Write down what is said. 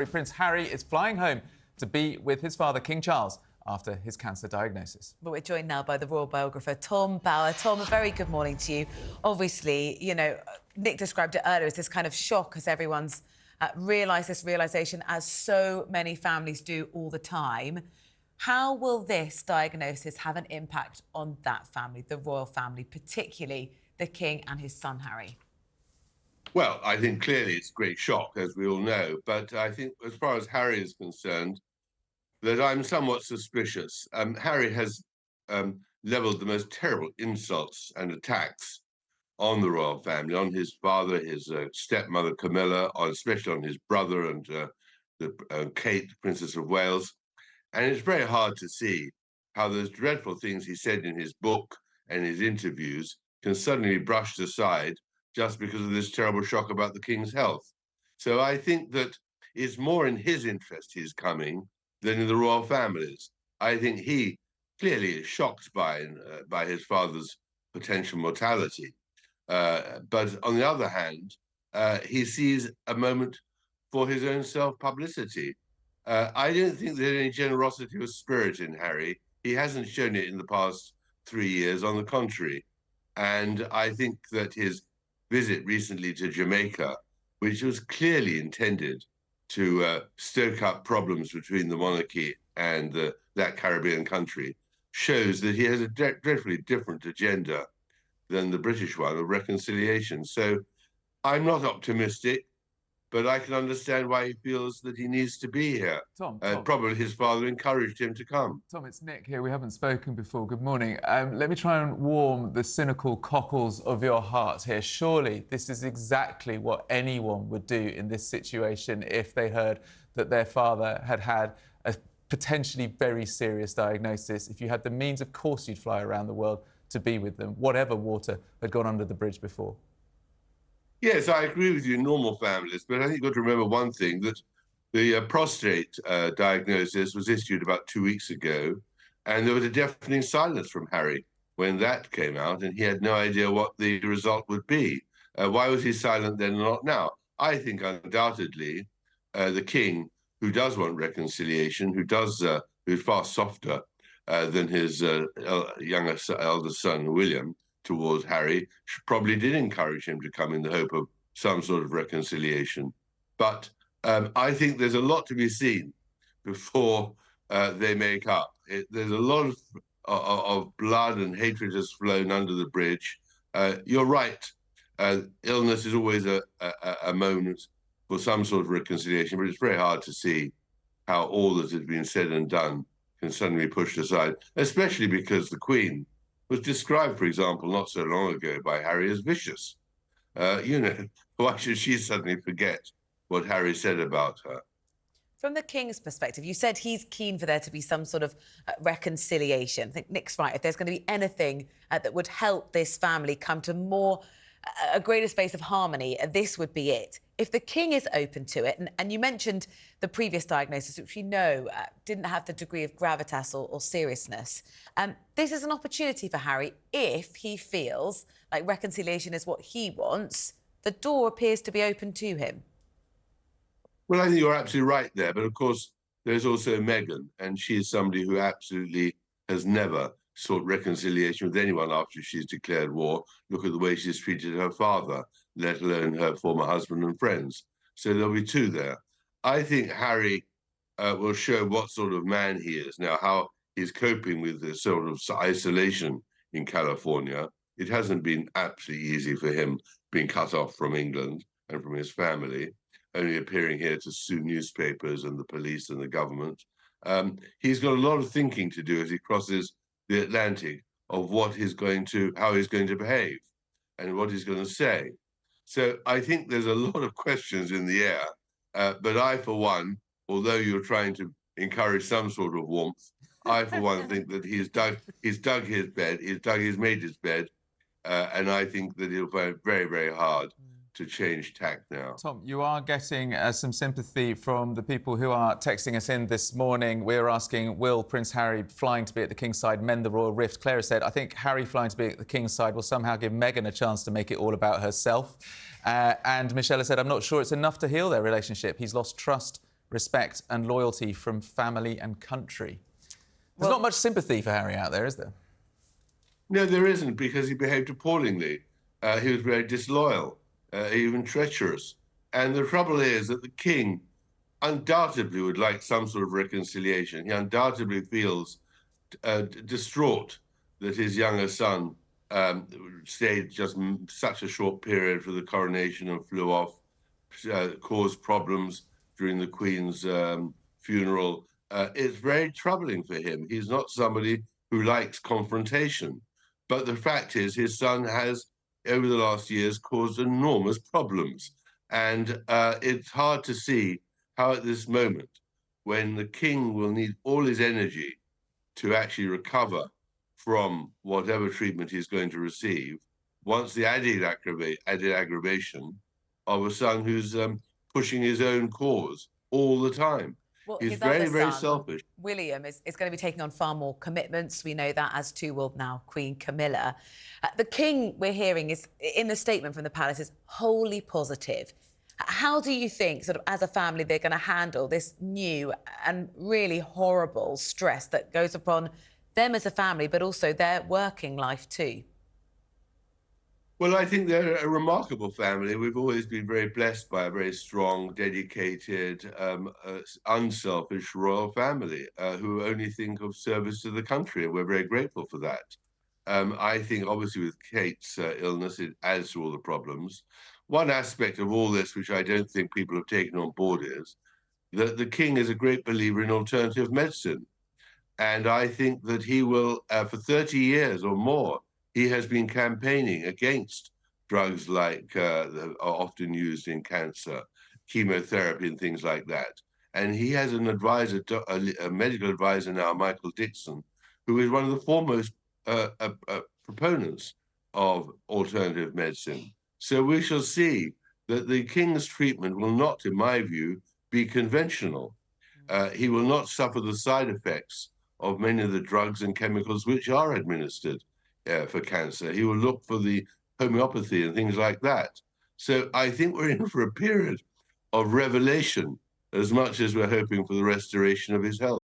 Prince Harry is flying home to be with his father, King Charles, after his cancer diagnosis. But we're joined now by the royal biographer, Tom Bauer. Tom, a very good morning to you. Obviously, you know, Nick described it earlier as this kind of shock as everyone's realised this realisation, as so many families do all the time. How will this diagnosis have an impact on that family, the royal family, particularly the King and his son, Harry? Well, I think clearly it's a great shock, as we all know. But I think as far as Harry is concerned, that I'm somewhat suspicious. Harry has levelled the most terrible insults and attacks on the royal family, on his father, his stepmother Camilla, especially on his brother and Kate, Princess of Wales. And it's very hard to see how those dreadful things he said in his book and his interviews can suddenly be brushed aside just because of this terrible shock about the King's health. So I think that it's more in his interest he's coming than in the royal family's. I think he clearly is shocked by his father's potential mortality. But on the other hand, he sees a moment for his own self-publicity. I don't think there's any generosity of spirit in Harry. He hasn't shown it in the past 3 years, on the contrary. And I think that his visit recently to Jamaica, which was clearly intended to stoke up problems between the monarchy and that Caribbean country, shows that he has a dreadfully different agenda than the British one of reconciliation. So I'm not optimistic, but I can understand why he feels that he needs to be here. Tom. Probably his father encouraged him to come. Tom, it's Nick here. We haven't spoken before. Good morning. Let me try and warm the cynical cockles of your heart here. Surely this is exactly what anyone would do in this situation if they heard that their father had had a potentially very serious diagnosis. If you had the means, of course, you'd fly around the world to be with them, whatever water had gone under the bridge before. Yes, I agree with you in normal families, but I think you've got to remember one thing, that the prostate diagnosis was issued about 2 weeks ago, and there was a deafening silence from Harry when that came out, and he had no idea what the result would be. Why was he silent then and not now? I think undoubtedly the King, who does want reconciliation, who's far softer than his elder son, William, towards Harry, probably did encourage him to come in the hope of some sort of reconciliation. But I think there's a lot to be seen before they make up. There's a lot of blood and hatred has flown under the bridge. You're right. Illness is always a moment for some sort of reconciliation, but it's very hard to see how all that has been said and done can suddenly be pushed aside, especially because the Queen was described, for example, not so long ago by Harry as vicious. Why should she suddenly forget what Harry said about her? From the King's perspective, you said he's keen for there to be some sort of reconciliation. I think Nick's right. If there's going to be anything that would help this family come to a greater space of harmony, this would be it. If the King is open to it, and you mentioned the previous diagnosis, which we know didn't have the degree of gravitas or seriousness, this is an opportunity for Harry if he feels like reconciliation is what he wants. The door appears to be open to him. Well, I think you're absolutely right there. But of course, there's also Meghan, and she is somebody who absolutely has never sought reconciliation with anyone after she's declared war. Look at the way she's treated her father, let alone her former husband and friends. So there'll be two there. I think Harry will show what sort of man he is now, how he's coping with this sort of isolation in California. It hasn't been absolutely easy for him being cut off from England and from his family, only appearing here to sue newspapers and the police and the government. He's got a lot of thinking to do as he crosses the Atlantic of how he's going to behave and what he's going to say. So I think there's a lot of questions in the air. But I, for one, although you're trying to encourage some sort of warmth, I, for one, think that he's made his bed, and I think that he'll find it very, very hard to change tack now. Tom, you are getting some sympathy from the people who are texting us in this morning. We're asking, will Prince Harry flying to be at the King's side mend the royal rift? Clara said, I think Harry flying to be at the King's side will somehow give Meghan a chance to make it all about herself. And Michelle said, I'm not sure it's enough to heal their relationship. He's lost trust respect and loyalty from family and country. There's Well- not much sympathy for Harry out there, is there? No, there isn't, because he behaved appallingly. He was very disloyal, even treacherous. And the trouble is that the king undoubtedly would like some sort of reconciliation. He undoubtedly feels distraught that his younger son stayed just such a short period for the coronation and flew off, caused problems during the Queen's funeral. It's very troubling for him. He's not somebody who likes confrontation. But the fact is, his son has, over the last years, caused enormous problems. And it's hard to see how at this moment, when the king will need all his energy to actually recover from whatever treatment he's going to receive, once the added aggravation of a son who's pushing his own cause all the time. Well, He's his very, other very son, selfish. William, is going to be taking on far more commitments. We know that, as too will now Queen Camilla. The King, we're hearing, is in the statement from the palace, is wholly positive. How do you think, sort of as a family, they're going to handle this new and really horrible stress that goes upon them as a family, but also their working life too? Well, I think they're a remarkable family. We've always been very blessed by a very strong, dedicated, unselfish royal family who only think of service to the country, and we're very grateful for that. I think, obviously, with Kate's illness, it adds to all the problems. One aspect of all this, which I don't think people have taken on board, is that the king is a great believer in alternative medicine. And I think that he will, for 30 years or more, he has been campaigning against drugs like that are often used in cancer, chemotherapy and things like that. And he has an advisor, a medical advisor now, Michael Dixon, who is one of the foremost proponents of alternative medicine. So we shall see that the king's treatment will not, in my view, be conventional. He will not suffer the side effects of many of the drugs and chemicals which are administered for cancer. He will look for the homeopathy and things like that. So I think we're in for a period of revelation as much as we're hoping for the restoration of his health.